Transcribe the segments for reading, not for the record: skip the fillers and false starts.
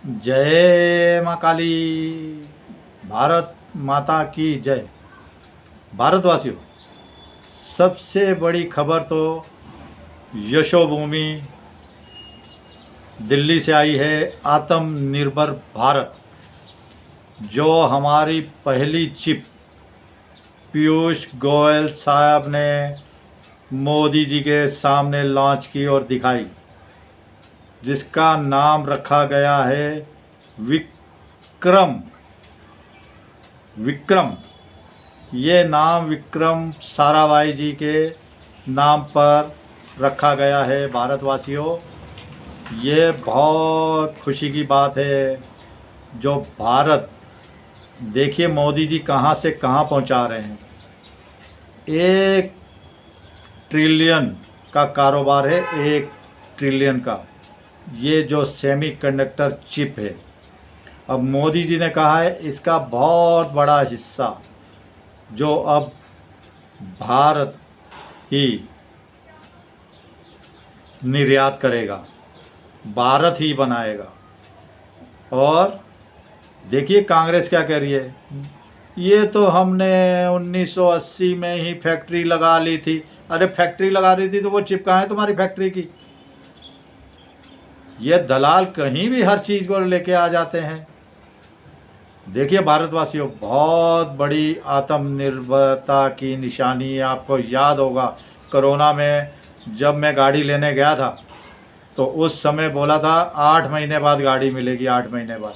जय माँ काली। भारत माता की जय। भारतवासियों, सबसे बड़ी खबर तो यशोभूमि दिल्ली से आई है। आत्मनिर्भर भारत, जो हमारी पहली चिप पीयूष गोयल साहब ने मोदी जी के सामने लॉन्च की और दिखाई, जिसका नाम रखा गया है विक्रम। विक्रम, ये नाम विक्रम साराभाई जी के नाम पर रखा गया है। भारतवासियों, ये बहुत खुशी की बात है। जो भारत, देखिए मोदी जी कहाँ से कहाँ पहुँचा रहे हैं। 1 ट्रिलियन का कारोबार है, 1 ट्रिलियन का। ये जो सेमीकंडक्टर चिप है, अब मोदी जी ने कहा है इसका बहुत बड़ा हिस्सा जो अब भारत ही निर्यात करेगा, भारत ही बनाएगा। और देखिए कांग्रेस क्या कह रही है, ये तो हमने 1980 में ही फैक्ट्री लगा ली थी। अरे फैक्ट्री लगा रही थी तो वो चिप कहाँ है तुम्हारी फैक्ट्री की? ये दलाल कहीं भी हर चीज़ को लेके आ जाते हैं। देखिए भारतवासियों, बहुत बड़ी आत्मनिर्भरता की निशानी है। आपको याद होगा कोरोना में जब मैं गाड़ी लेने गया था तो उस समय बोला था 8 महीने बाद गाड़ी मिलेगी, 8 महीने बाद।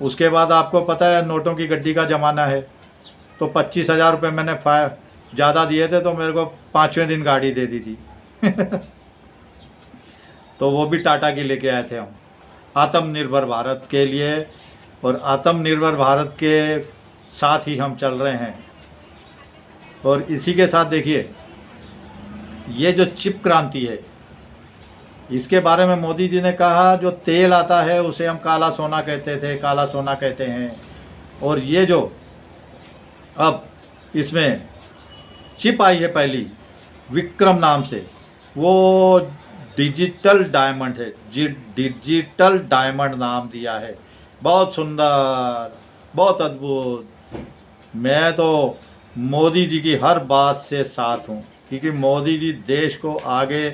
उसके बाद आपको पता है नोटों की गड्डी का ज़माना है, तो 25,000 रुपये मैंने ज़्यादा दिए थे तो मेरे को 5वें दिन गाड़ी दे दी थी। तो वो भी टाटा की लेके आए थे हम, आत्मनिर्भर भारत के लिए। और आत्मनिर्भर भारत के साथ ही हम चल रहे हैं। और इसी के साथ देखिए, ये जो चिप क्रांति है, इसके बारे में मोदी जी ने कहा जो तेल आता है उसे हम काला सोना कहते थे, काला सोना कहते हैं। और ये जो अब इसमें चिप आई है पहली विक्रम नाम से, वो डिजिटल डायमंड है। डिजिटल डायमंड नाम दिया है। बहुत सुंदर, बहुत अद्भुत। मैं तो मोदी जी की हर बात से साथ हूँ, क्योंकि मोदी जी देश को आगे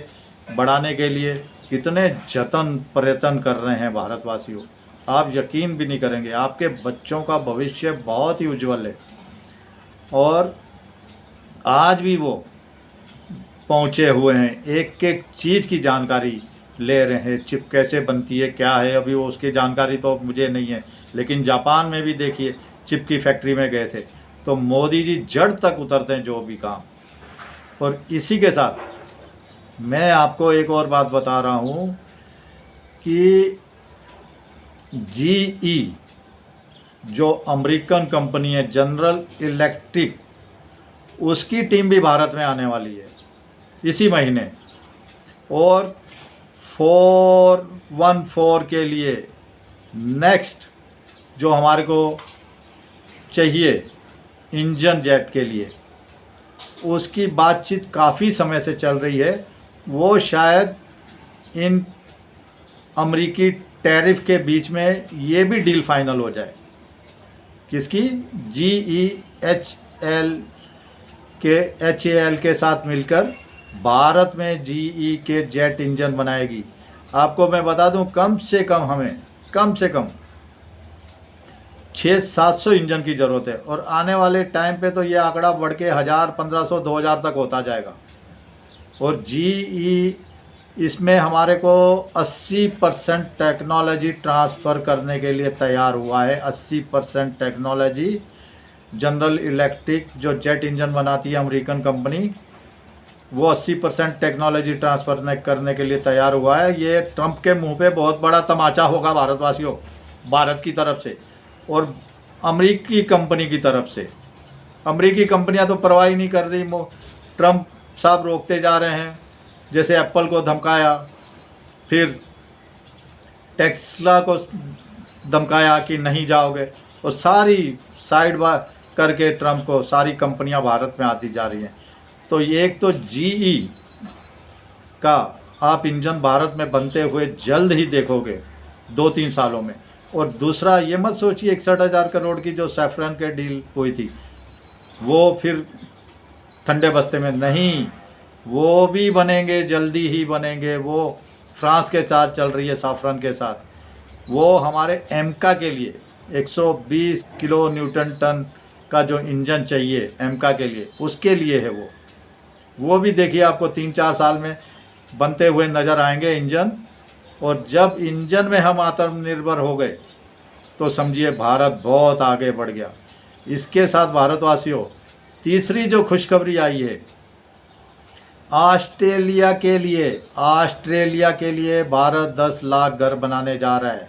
बढ़ाने के लिए कितने जतन प्रयत्न कर रहे हैं। भारतवासियों, आप यकीन भी नहीं करेंगे, आपके बच्चों का भविष्य बहुत ही उज्जवल है। और आज भी वो पहुँचे हुए हैं, एक एक चीज़ की जानकारी ले रहे हैं। चिप कैसे बनती है, क्या है, अभी वो उसकी जानकारी तो मुझे नहीं है। लेकिन जापान में भी देखिए चिप की फैक्ट्री में गए थे। तो मोदी जी जड़ तक उतरते हैं जो भी काम। और इसी के साथ मैं आपको एक और बात बता रहा हूँ कि GE जो अमेरिकन कंपनी है, जनरल इलेक्ट्रिक, उसकी टीम भी भारत में आने वाली है इसी महीने। और 414 के लिए नेक्स्ट जो हमारे को चाहिए इंजन जेट के लिए, उसकी बातचीत काफ़ी समय से चल रही है। वो शायद इन अमेरिकी टैरिफ के बीच में ये भी डील फाइनल हो जाए। किसकी? HAL के साथ मिलकर भारत में GE के जेट इंजन बनाएगी। आपको मैं बता दूं, कम से कम हमें कम से कम 600-700 इंजन की ज़रूरत है। और आने वाले टाइम पे तो ये आंकड़ा बढ़ के 1000, 1500, 2000 तक होता जाएगा। और GE इसमें हमारे को 80% टेक्नोलॉजी ट्रांसफ़र करने के लिए तैयार हुआ है। 80% टेक्नोलॉजी जनरल इलेक्ट्रिक जो जेट इंजन बनाती है अमेरिकन कंपनी, वो 80% टेक्नोलॉजी ट्रांसफ़र करने के लिए तैयार हुआ है। ये ट्रंप के मुंह पे बहुत बड़ा तमाचा होगा भारतवासियों, भारत की तरफ से और अमेरिकी कंपनी की तरफ से। अमेरिकी कंपनियां तो परवाह ही नहीं कर रही, ट्रंप साहब रोकते जा रहे हैं। जैसे एप्पल को धमकाया, फिर टेस्ला को धमकाया कि नहीं जाओगे, और सारी साइड बार करके ट्रंप को सारी कंपनियां भारत में आती जा रही हैं। तो एक तो GE का आप इंजन भारत में बनते हुए जल्द ही देखोगे। 2-3 सालों में। और दूसरा ये मत सोचिए 61,000 करोड़ की जो सैफरन के डील हुई थी वो फिर ठंडे बस्ते में नहीं, वो भी बनेंगे, जल्दी ही बनेंगे। वो फ्रांस के साथ चल रही है सैफरन के साथ, वो हमारे एमका के लिए 120 किलो न्यूटन टन का जो इंजन चाहिए एमका के लिए, उसके लिए है वो भी देखिए आपको 3-4 साल में बनते हुए नज़र आएंगे इंजन। और जब इंजन में हम आत्मनिर्भर हो गए तो समझिए भारत बहुत आगे बढ़ गया। इसके साथ भारतवासियों तीसरी जो खुशखबरी आई है, ऑस्ट्रेलिया के लिए भारत 10 लाख घर बनाने जा रहा है।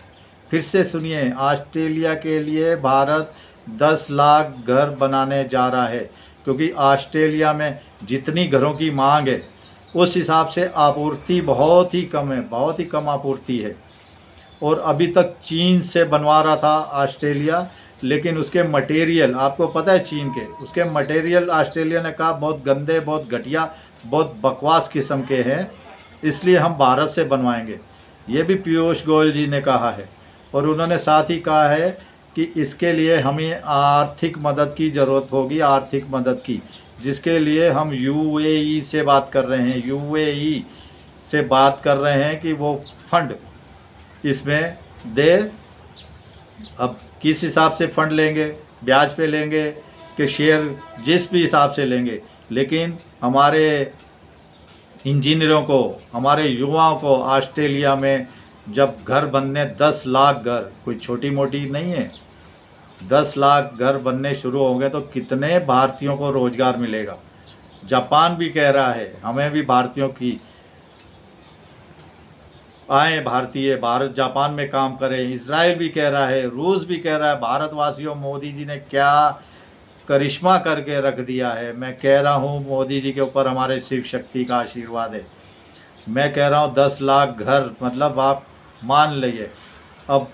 फिर से सुनिए, ऑस्ट्रेलिया के लिए भारत 10 लाख घर बनाने जा रहा है, क्योंकि ऑस्ट्रेलिया में जितनी घरों की मांग है उस हिसाब से आपूर्ति बहुत ही कम है, बहुत ही कम आपूर्ति है। और अभी तक चीन से बनवा रहा था ऑस्ट्रेलिया, लेकिन उसके मटेरियल आपको पता है चीन के, उसके मटेरियल ऑस्ट्रेलिया ने कहा बहुत गंदे, बहुत घटिया, बहुत बकवास किस्म के हैं, इसलिए हम भारत से बनवाएंगे। ये भी पीयूष गोयल जी ने कहा है। और उन्होंने साथ ही कहा है कि इसके लिए हमें आर्थिक मदद की ज़रूरत होगी, आर्थिक मदद की, जिसके लिए हम यूएई से बात कर रहे हैं, यूएई से बात कर रहे हैं कि वो फंड इसमें दे। अब किस हिसाब से फंड लेंगे, ब्याज पे लेंगे कि शेयर, जिस भी हिसाब से लेंगे, लेकिन हमारे इंजीनियरों को, हमारे युवाओं को ऑस्ट्रेलिया में जब घर बनने 10 लाख घर कोई छोटी मोटी नहीं है, 10 लाख घर बनने शुरू होंगे तो कितने भारतीयों को रोजगार मिलेगा। जापान भी कह रहा है हमें भी भारतीयों की आए, भारतीय भारत जापान में काम करें। इजराइल भी कह रहा है, रूस भी कह रहा है। भारतवासियों, मोदी जी ने क्या करिश्मा करके रख दिया है। मैं कह रहा हूँ मोदी जी के ऊपर हमारे शिव शक्ति का आशीर्वाद है। मैं कह रहा हूँ 10 लाख घर, मतलब आप मान लीजिए। अब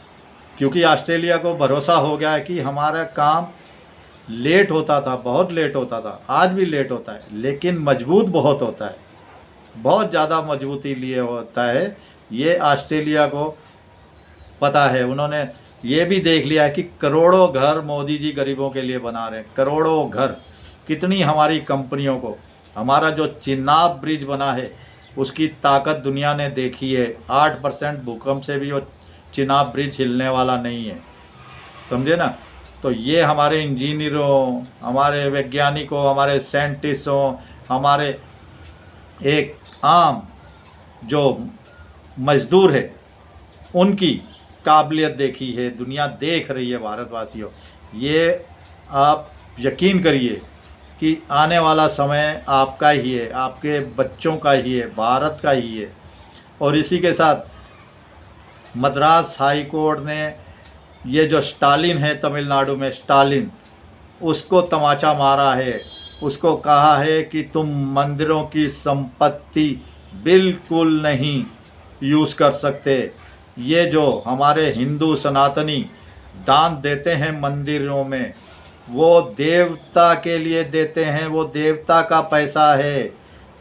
क्योंकि ऑस्ट्रेलिया को भरोसा हो गया है कि हमारा काम लेट होता था, बहुत लेट होता था, आज भी लेट होता है, लेकिन मजबूत बहुत होता है, बहुत ज़्यादा मजबूती लिए होता है। ये ऑस्ट्रेलिया को पता है। उन्होंने ये भी देख लिया है कि करोड़ों घर मोदी जी गरीबों के लिए बना रहे हैं, करोड़ों घर। कितनी हमारी कंपनियों को, हमारा जो चिनाब ब्रिज बना है उसकी ताकत दुनिया ने देखी है। 8% भूकंप से भी वो चिनाब ब्रिज हिलने वाला नहीं है, समझे ना। तो ये हमारे इंजीनियरों, हमारे वैज्ञानिकों, हमारे साइंटिस्टों, हमारे एक आम जो मजदूर है उनकी काबिलियत देखी है, दुनिया देख रही है। भारतवासियों, ये आप यकीन करिए कि आने वाला समय आपका ही है, आपके बच्चों का ही है, भारत का ही है। और इसी के साथ मद्रास हाई कोर्ट ने ये जो स्टालिन है तमिलनाडु में, स्टालिन, उसको तमाचा मारा है। उसको कहा है कि तुम मंदिरों की संपत्ति बिल्कुल नहीं यूज़ कर सकते। ये जो हमारे हिंदू सनातनी दान देते हैं मंदिरों में, वो देवता के लिए देते हैं, वो देवता का पैसा है।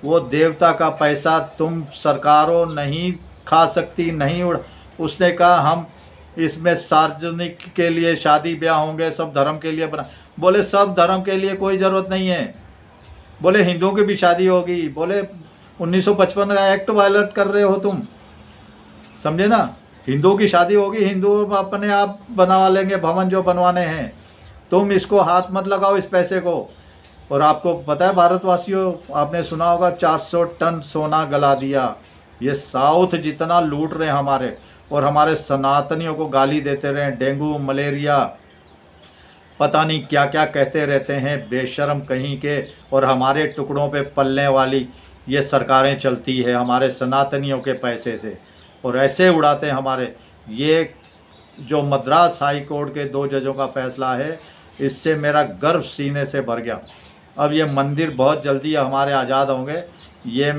वो देवता का पैसा तुम सरकारों नहीं खा सकती, नहीं उड़। उसने कहा हम इसमें सार्वजनिक के लिए शादी ब्याह होंगे, सब धर्म के लिए बना। बोले सब धर्म के लिए कोई ज़रूरत नहीं है, बोले हिंदुओं की भी शादी होगी। बोले 1955 का एक्ट वायलेट कर रहे हो तुम, समझे ना। हिंदुओं की शादी होगी, हिंदू अपने आप बनवा लेंगे भवन जो बनवाने हैं, तुम इसको हाथ मत लगाओ इस पैसे को। और आपको पता है भारतवासियों, आपने सुना होगा 400 टन सोना गला दिया। ये साउथ जितना लूट रहे हैं हमारे, और हमारे सनातनियों को गाली देते रहे, डेंगू मलेरिया पता नहीं क्या क्या कहते रहते हैं, बेशर्म कहीं के। और हमारे टुकड़ों पे पलने वाली ये सरकारें चलती है हमारे सनातनियों के पैसे से, और ऐसे उड़ाते हैं हमारे। ये जो मद्रास हाई कोर्ट के 2 जजों का फैसला है, इससे मेरा गर्व सीने से भर गया। अब ये मंदिर बहुत जल्दी हमारे आज़ाद होंगे, ये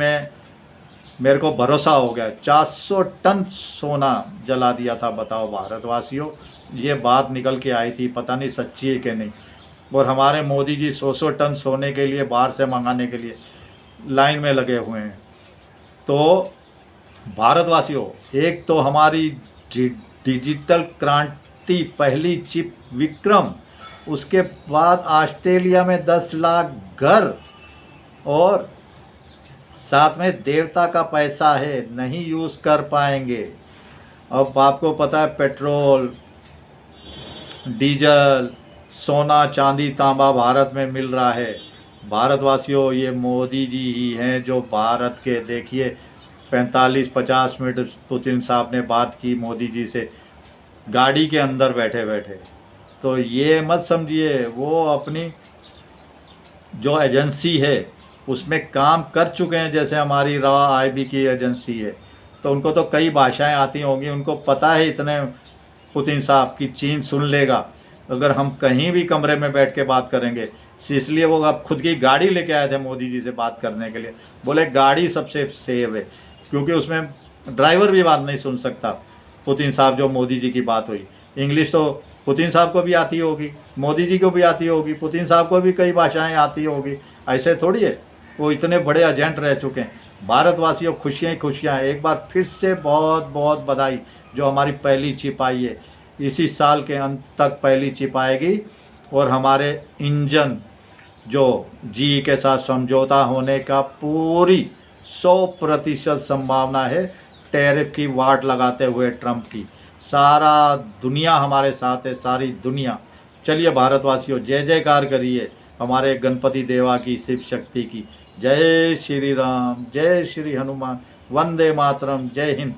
मेरे को भरोसा हो गया। 400 टन सोना जला दिया था, बताओ भारतवासियों। ये बात निकल के आई थी, पता नहीं सच्ची है कि नहीं। और हमारे मोदी जी 100 टन सोने के लिए बाहर से मंगाने के लिए लाइन में लगे हुए हैं। तो भारतवासियों, एक तो हमारी डिजिटल क्रांति, पहली चिप विक्रम, उसके बाद ऑस्ट्रेलिया में 10 लाख घर, और साथ में देवता का पैसा है, नहीं यूज़ कर पाएंगे। अब आपको पता है पेट्रोल, डीजल, सोना, चांदी, तांबा भारत में मिल रहा है। भारतवासियों, ये मोदी जी ही हैं जो भारत के, देखिए 45-50 मिनट पुतिन साहब ने बात की मोदी जी से गाड़ी के अंदर बैठे बैठे। तो ये मत समझिए वो अपनी जो एजेंसी है उसमें काम कर चुके हैं, जैसे हमारी रॉ आईबी की एजेंसी है, तो उनको तो कई भाषाएं आती होंगी, उनको पता है इतने पुतिन साहब की चीन सुन लेगा अगर हम कहीं भी कमरे में बैठ के बात करेंगे। इसलिए वो अब खुद की गाड़ी लेके आए थे मोदी जी से बात करने के लिए। बोले गाड़ी सबसे सेफ है, क्योंकि उसमें ड्राइवर भी बात नहीं सुन सकता। पुतिन साहब जो मोदी जी की बात हुई, इंग्लिश तो पुतिन साहब को भी आती होगी, मोदी जी को भी आती होगी, पुतिन साहब को भी कई भाषाएं आती होगी, ऐसे थोड़ी है। वो इतने बड़े एजेंट रह चुके हैं। भारतवासियों, खुशियाँ ही खुशियाँ। एक बार फिर से बहुत बहुत बधाई जो हमारी पहली चिप आई है। इसी साल के अंत तक पहली चिप आएगी और हमारे इंजन जो जी के साथ समझौता होने का पूरी 100% संभावना है, टैरिफ की वाट लगाते हुए ट्रंप की। सारा दुनिया हमारे साथ है, सारी दुनिया। चलिए भारतवासियों, जय जयकार करिए हमारे गणपति देवा की, शिव शक्ति की। जय श्री राम, जय श्री हनुमान, वंदे मातरम, जय हिंद।